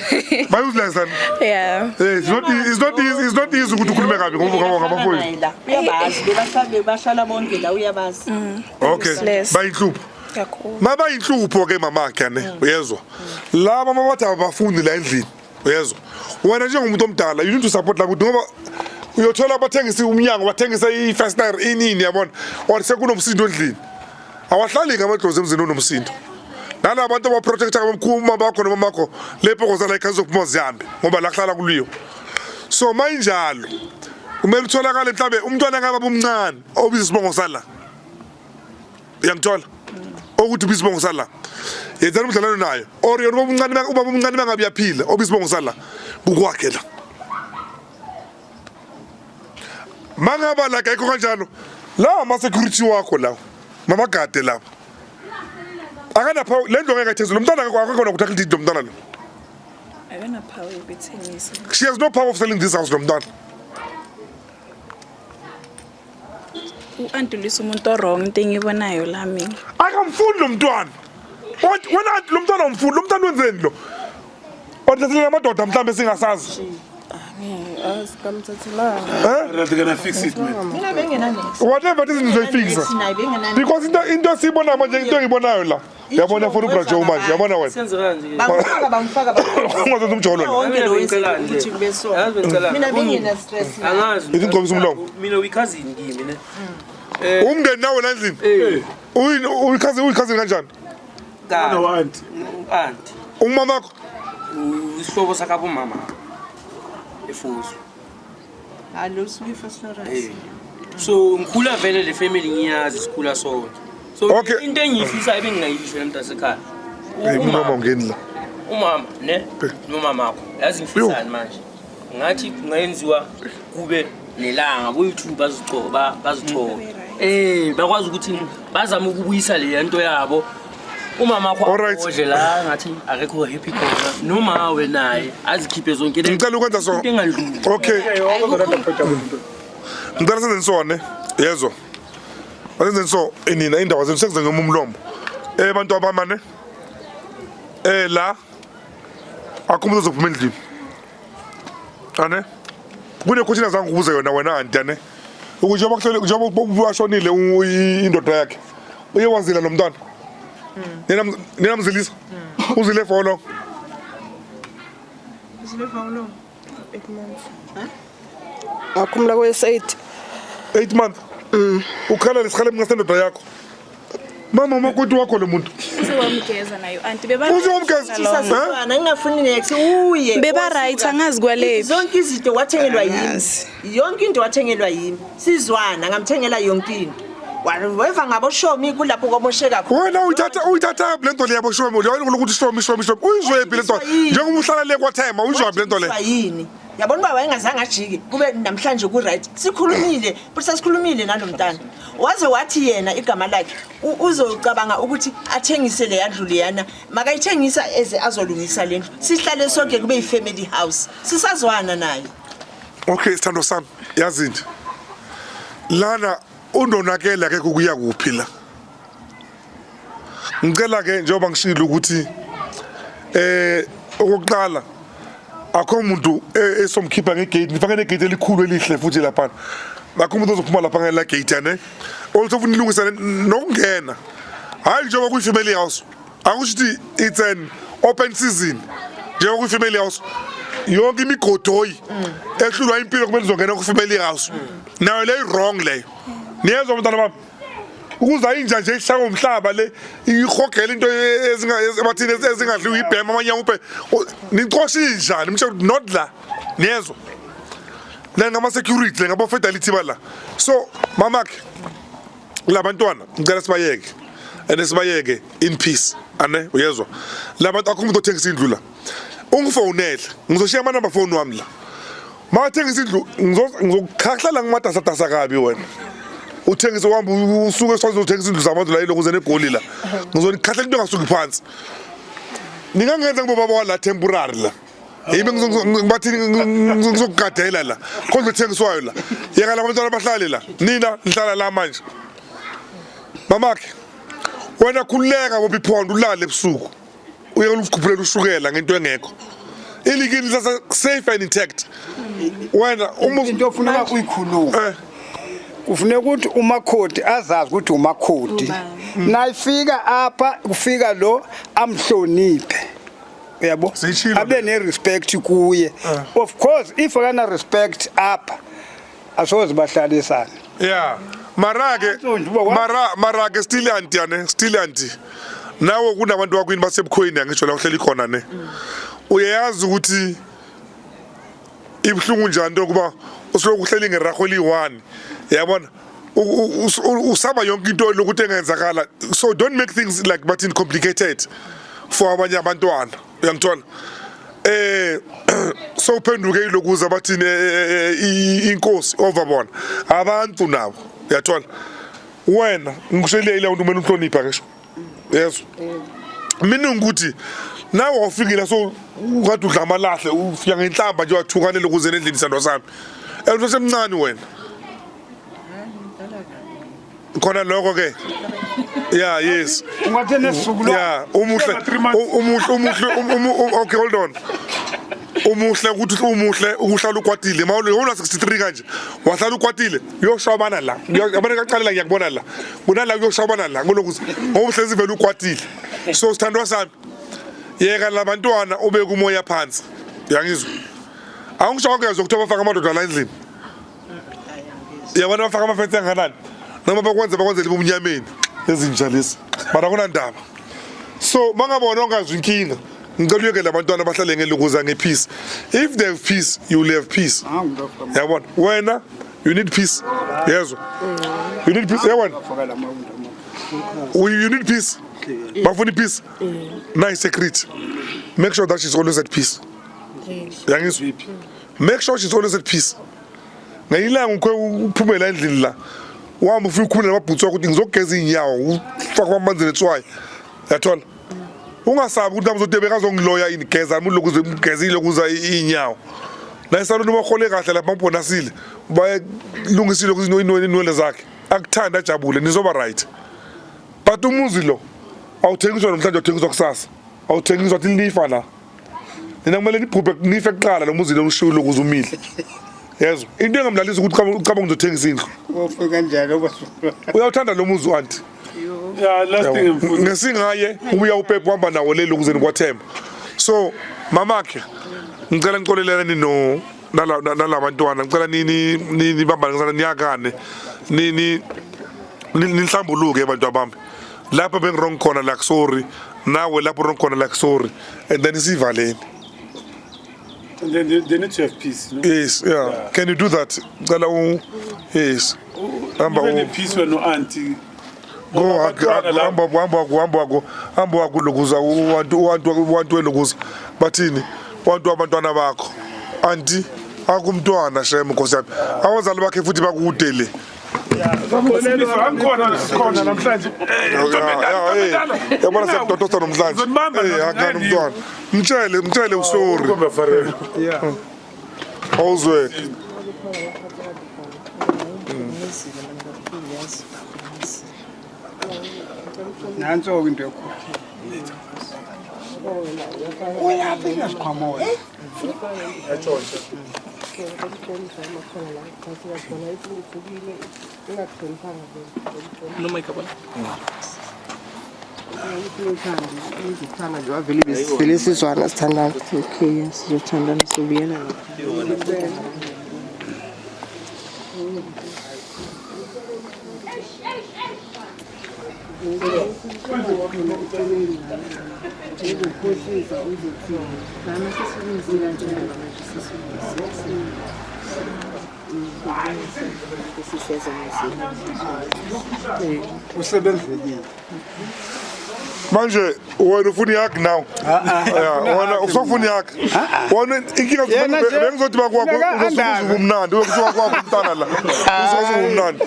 ba useless and yeah it's not easy ukuthi ukhulume kabi ngoba ngabafowethu uyabazi bebahlala bonke la uyabazi okay bayinhlupho maba inhlupho ke mamakhe ne uyezwa laba mabathi abafundi la endlini uyezwa wena njengomuntu omdala you need to support la ukuthi ngoba uyothola abathengisa umnyango bathengisa ifastner inini yabona or sekunomsindo endlini awahlali ngamadlozi emzini onomsindo nala abantu abaprotecta abamkhulu bakho noma makho lephokoza la ikhazo kuphuma zihambe ngoba la kuhlala kuliyo so mayinjalo kumele utholakale mhlambe umntwana ngaba omncane obiza isibongo sala uyangithola ukuthi bisibongo sala yenzani umdlalano nayo or yena ubaba omncane bangabe yaphila obisibongo sala kukwakhe la mangaba la kayikho kanjalo la ama security wakho lawo mamagade lawo akanapha le ndlo ngeke thezulu umntana akho ukuthi akhilidi umntana lo akana power yokuthengisa. She has no power of selling this house nomntana. U-Antulisa umuntu wrong into engibonayo la mina. Akamfundi lo mntwana. Wena lo mntwana umfundi, lo mntwana wenzeni lo? Odlathela amadoda mhlambe singasazi. They're gonna fix it, man. Mina bengenanex. Whatever this is fixa. Sinayi bengenanex. Because into sibona manje into engibonayo la. Yabona for ubrajo manje, yabona wena. Senze kanje. Bamfaka Ungazenza umjolo lo. wonke lo ukuthi kube so. Mina bengena stress. Angazi. Izingqobo umlomo. Mina uyicousin kimi ne. Umndeni nawe la endlini. Uyicousin kanjani? No, auntie. Auntie. Umamakho. Isihlobo sakabo mama. Efuzo. Hallo suki first Lawrence. So ngikhula vele le family ngiyazi sikhula sonke. So Okay. into engiyifisa ebengingayisho emntasekhaya. Umama ungeni la. Umama ne nomama wakho yazi ngifisani manje ngathi kungayenziwa kube nelanga bo YouTube bazigcoba bakwazi ukuthi bazama ukubuyisa le nto yabo umama wakho odle la ngathi akekho happy khona noma wena naye azikhiphe zonke le ngicela ukwenza so okay ngicela senze sone yezwa asenze so nina indaba zenu sekuze ngomumlomo bantu abamane la akumuntu ozophuma endlini ane kune question azange ukubuze yona wena anti ane ukuthi njengoba washonile indoda yakhe uyewazila nomntwana nina mzilisa uzile for long Uzile for long 8 months. Akumla kwe-8. 8 months ukhala lesikhala ngingasendoda yakho mama umakoti wakho lo muntu Uzowamgeza nayo anti uzomgeza ngingafuni next uye beba right angazi kwalepi. zonke izinto wathengelwa yimi yonke into wathengelwa yimi sizwana ngamthengela yonke into weva ngabo shomi kulapho kwamosheka khona wena uyithatha blento leyabo shomi uyayini ukuthi shomi uyizwe blento njengoba uhlala le kwathema uyizwa blento le yini yabona baba engazange ajike kube namhlanje ku right sikhulumile futhi sasikhulumile nalomntana waze wathi yena igama lakhe uzocabanga ukuthi athengise le yandlu leyana makayithengisa eze azolungisa lendlu sihlale sonke kube yi-family house sisazwana naye. Okay sithando sami yazini lana undonakela ke kuya kuphi la ngicela ke njengoba ngishilo ukuthi okokuqala akho umuntu esomkhipha ngegate nifake negate elikhulu elihle futhi lapha akho umuntu ozophuma lapha ngela gate ane also ufuna ilungisa nokungena hayi njengoba kuyi family house akusho ukuthi it's an open season njengoba kuyi family house yonke imigodoyi ehlulwa impilo kumele izongena ku family house nayo le wrong leyo niyezwa umntana bami ukuza inja nje ihlaka umhlaba le ihogela into ezingabathini ezingadliwa ibhema amanyama uphe niqosha injani msho not la niyezwa la ngama security ngaba fidelity bala so mamakhe labantwana ngicela sibayeke sibayeke in peace ane uyezwa labantu akumuntu othengisa indlu la ungifonele ngizoshiya ama number phone wami la mathengisa indlu ngizokhahlela ngimatasatasa kabi wena uthengisa uhamba usuke esifazi uthengisa indlu zabantu la ilokuze negoli la ngizonikhahlela into engasuki phansi ningangenza ngoba baba la temporary la yibe ngizobathi ngizokugadela la kodwa uthengiswayo la yeka labantwana abahlali la nina nihlala la manje mamakhe wena khuleka ngoba iphondo ulale ebusuku uyekela ukukhuphula ushukela ngento engekho ilikini lasa safe and intact wena into ofuna ukuyikhuluma kufuneka ukuthi umakhoti azazi ukuthi umakhoti nayifika apha kufika lo amhloniphe uyabo abe ne respect kuye of course if akana respect apha asoze bahlalisana yeah marake still anti nawo kunabantu bakwini basebukhweni ngisho la uhleli khona ne uyayazi ukuthi ibhlungu njani ukuba usuloku uhleli ngeragho eli1 yabona usaba yonke into lokuthi engenzakala so don't make things like but complicated for abanye abantwana uyangithola so phenduke ilokuza bathini inkosi overbona abantu nabo uyathola wena ngikushele ile umuntu kumele uhlonipha ngisho yeso mina ngikuthi nawe wafikile so ukade udla amalahle ufika ngenhlamba nje wathukanele ukuze endlini sando sami usemncane wena khona lokho ke yeah yes ungathe nesisuku yeah umuhle okay hold on umuhle ukuthi umuhle ukuhlala ukwatile mawule wona 63 kanje wahlala ukwatile uyoshwabana la yabona kaqalela ngiyakubona la kunala uyoshwabana la ngolokuthi ngobuhlezi vele ukwatile so sithandwa sami yeka labantwana ube kumoya phansi yangizwa awungisho ke zokuthi bafaka amadoda la endlini yabona bafaka amafethe nganani noma bakwenza libumnyameni ezinja lezi bara kuna ndaba so mangabona ongazwi inkinga ngicela uyeke labantwana bahlale ngelukuza ngepeace if they have peace you will have peace yabona wena you need peace yezwa you need peace yabona you need peace bafuna peace nice secret make sure that she's always at peace yangizwa make sure she's always at peace ngayilanga uphumela endlini la wahamba ufika ukhuluma namabhutsu wakho ukuthi ngizogeza inyawo ufaka amanzi netswayi yathola ungasabi ukuthi namzodebe kazongiloya ingeza umuntu lokuzegezile ukuza inyawo la isaloni bahole kahle lapha mbonasile bayilungisile kuzinwele zakhe akuthanda ajabule nizoba right but umuzi lo awuthengiswa namhlanje uthengiswa kusasa awuthengiswathi lifa la nina kumele nibhubhe nife kuqala lo muzi lo ushilo ukuze umile yezwa into engamlalisa ukuthi ucabanga uzothengisa indlu ofika kanjalo uyawuthanda lo muzi anti yeah last thing ngesingaye ubuya uPepe uhamba nawo lelo ukuze nikwathemba so mamakhe ngicela nicoleleleni no nalabantwana ngicela nini bambanisana niyakane nini nihlambuluke abantu abami lapha bengirong khona like sorry nawe lapho wrong khona like sorry and then isivaleni. And then they need to have peace, no? Yes, yeah. Can you do that? Yes. Even a peace when no auntie. Go hamba lokuza uwantu lokuza bathini wantu abantwana bakho anti akumntwana sheme Nkosi yami awazali bakhe futhi bakudele Khona namhlanje yabona sekudodosa namhlanje akana umntwana mtshele usorry yeah awuzwe nanso into yakho uyaphi sikhwamoya yatshontsha no make up vele sizwana sithandana okay sizothandana sobuyela usebenzekile manje wena ufuna yakhe now wena usofuna yakhe wena inkinga bengizothi bakwakho uzosuza umnandi uyokuthiwa kwakho umntana la uzosuza umnandi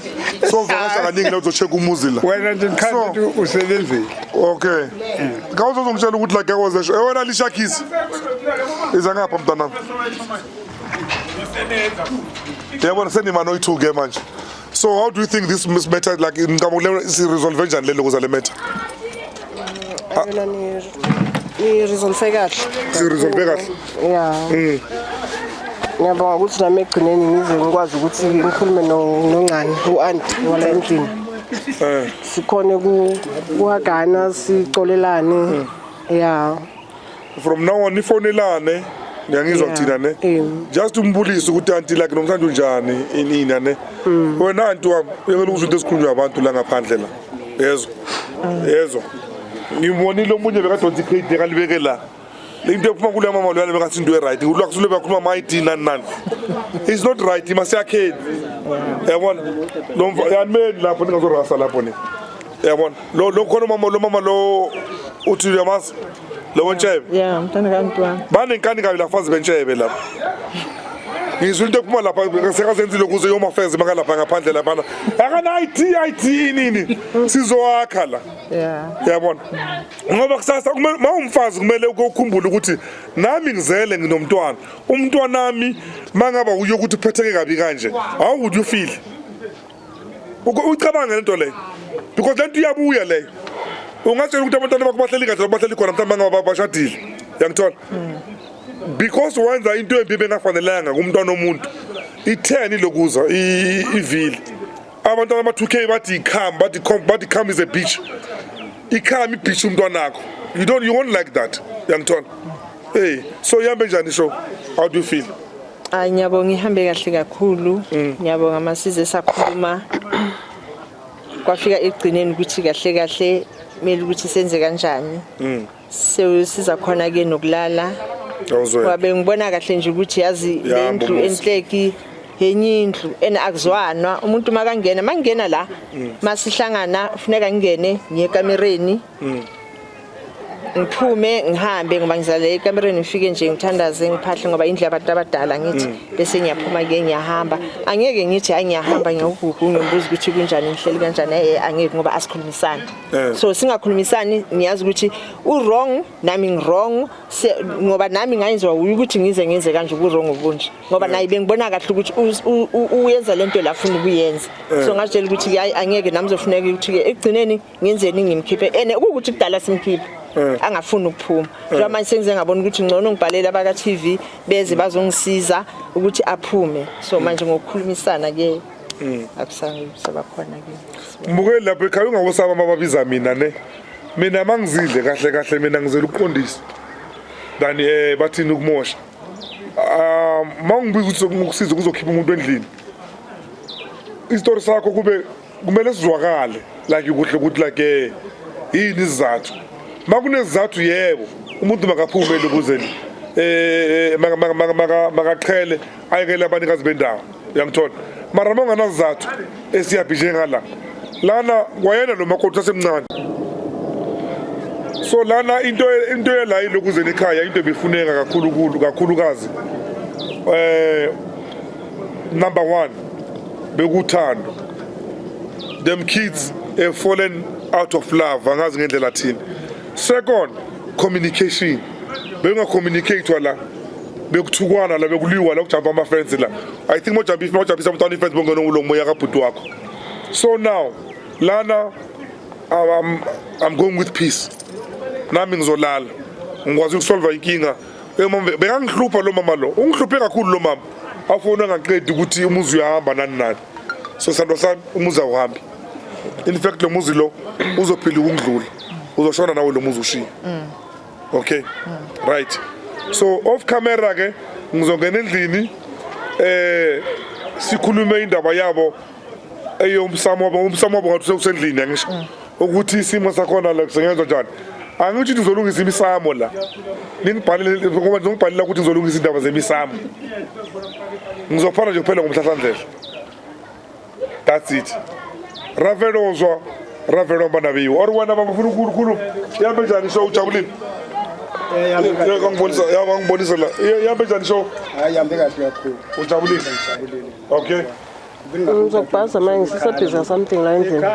so vakasha kaningi la uzocheck umuzi la wena nje ngikhaya ukuthi usebenzile okay ngawuzongitshela ukuthi la ngeke wezesho wena lishakisi iza ngapha mntanami yabona senimano oyithuke manje so how do you think this matter like ngabule si resolve njani lelo kuza le matter yena ni resolve kahle si resolve kahle yeah ngiyabonga ukuthi nami egcineni ngize ngikwazi ukuthi ngikhulume noNcane uAunty wala endlini sikhone kuhagana sicolelane yeah from now on ifonelane ngiyangizwa kuthina ne just umbulisa ukuthi aunty like nomhlanje unjani inina ne wena aunty wami ngeke uzwe into esikhulunywa abantu la ngaphandle la yezwa ngibonile omunye bekadonsa icrate kalibeke la into ephuma kule mama lo bekathi into right ulwa kusule bakhuluma mighty nani it's not right masiyakheni yabona lo yanimeni lapho ningazorasa lapho ne yabona lo khona mama lo uthi uyamazi lo Ntshebe yeah mntana kaNtwana banenkani kabi lafazi beNtshebe lapha ngizwe into ephuma lapha sekazenzile ukuze yomafezi makalapha ngaphandle laphana akana IT nini sizowakha la yabona ngoba kusasa mawumfazi kumele ukukhumbula ukuthi nami ngizele nginomntwana umntwana nami mangaba uyo ukuthi uphetheke kabi kanje how would you feel ucabanga lento leyo because lento iyabuya leyo ungatshela ukuthi abantwana bakho bahleli kahle bahleli khona mhlawumbe ngaba bashadile yangithola because wenza into embi bengafanelanga kumntwana omuntu i10 lokuza ivili abantwana ama2K bathi come is a beach ikhambi beach umntwana wakho you won't like that yangithola hey so yambe njani show how do you feel Ngiyabonga ihambe kahle kakhulu ngiyabonga masize sakhuluma kwafika egcineni ukuthi kahle mele ukuthi senze kanjani siza khona ke nokulala wabe ngibona kahle nje ukuthi yazi lendlu enhleki enye indlu akuzwanwa umuntu mangena la masihlangana kufuneka ngene ngiyekamereni ngiphume ngihambe ngoba ngizale ekamereni ngifike nje ngithandaze ngiphahle ngoba indlu yabantu abadala ngithi bese ngiyaphuma ke ngiyahamba angeke ngithi ngiyahamba ngiyagugu ngimbuza ukuthi kunjani ngihleli kanjani angeke ngoba asikhulumisana so singakhulumisani niyazi ukuthi wrong nami ngwrong ngoba nami ngayizwa ukuthi ngize kanje wrong ubunje ngoba nayi bengibona kahle ukuthi uyenza lento la ufuna ukuyenza so ngatshela ukuthi angeke nami zofuneka ukuthi egcineni ngenzeni ngimkhiphe ukuthi kudala simkhiphe angafuni ukuphuma njengoba manje sengize ngabona ukuthi ngcono ngibhalele abaka TV beze bazongisiza ukuthi aphume so manje ngokukhulumisana ke akusaba khona ke mbukele lapha ekhaya ungawusaba ababiza mina mangizile kahle mina ngizela ukuqondisa dani bathini ukumosha mawungibiza ukuthi ukusiza ukuzokhipha umuntu endlini istory sakho kumele sizwakale like kuhle ukuthi like yini izathu makunezathu yebo umuntu makaphumele ukuze makaqhele ayekele abanikazi bendawo yangithola mara manganazathu esiyabhije ngala lana wayena lo makoti asemncane so lana into yela ilokuze ekhaya into ebifuneka kakhulukazi number 1 bekuthando them kids have fallen out of love angazi ngendlela thini. Second, communication. Benga communicate wala bekuthukwana la bekuliwa la kujamba ama friends la. I think mojambisa mntwana ifriends bongena ngolongomoya kabhuti wakho. So now lana I'm going with peace. Nami ngizolala. Ngikwazi ukusolve inkinga. Bengangihlupha lo mama lo. Ungihluphe kakhulu lo mama. Afuna ngaqedi ukuthi umuzi uyahamba nani. So sandwa sami umuzi awuhambi. In fact lo muzi lo uzophila ukungidlula. Uzoshona nawe lo muzi ushiya. Okay. Right. So off camera ke ngizongena endlini sikhulume indaba yabo umsamo wabo ngathi usendlini ngisho ukuthi isimo sakhona la kusengenza njani. Angithi ngizolungisa imisamo la. Ningibhalele ngoba ngizobhalela ukuthi ngizolungisa indaba zemisamo. Ngizofana nje kuphela ngomhlahlandlela. That's it. Ravelo banabiyo or wena bafuna ukukhuluma yambe njani show ujabulile ngibonisa la yambe njani show yambe kahle kakhulu ujabulile okay ngizokubhaza manje sisabhiza something la endlini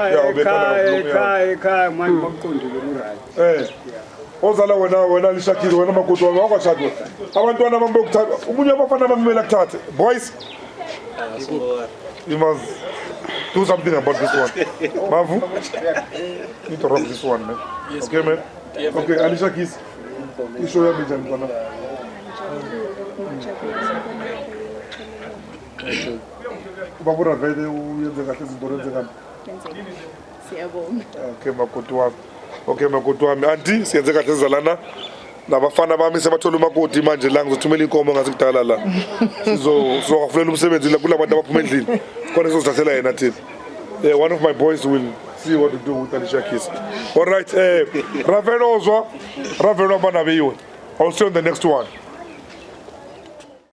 ekhaya manje bakuqondile uright ozala wena lishakile wena makoti wakwashadwa abantwana bami bokuthatha umunye abafana bamela kuthathe boys you must do something about this one. Mavu? Need to rock this one, man. Yes, okay, man? Yes, okay, Alicia Keys. You show your vision, Pana. Babura Vede, you have the Gatis Boran. Okay, Makotua. Okay, Makotua. Auntie, see the Gatis Zalana. Nabafana bami sebathola umakoti manje la ngizothumela inkomo ngazikudala la sizofuna umsebenzi la kula bantu abaphuma endlini khona sizothathela yena thina one of my boys will see what to do with Alicia Keys. All right, Ravelo banabiyo. I'll see you on the next one.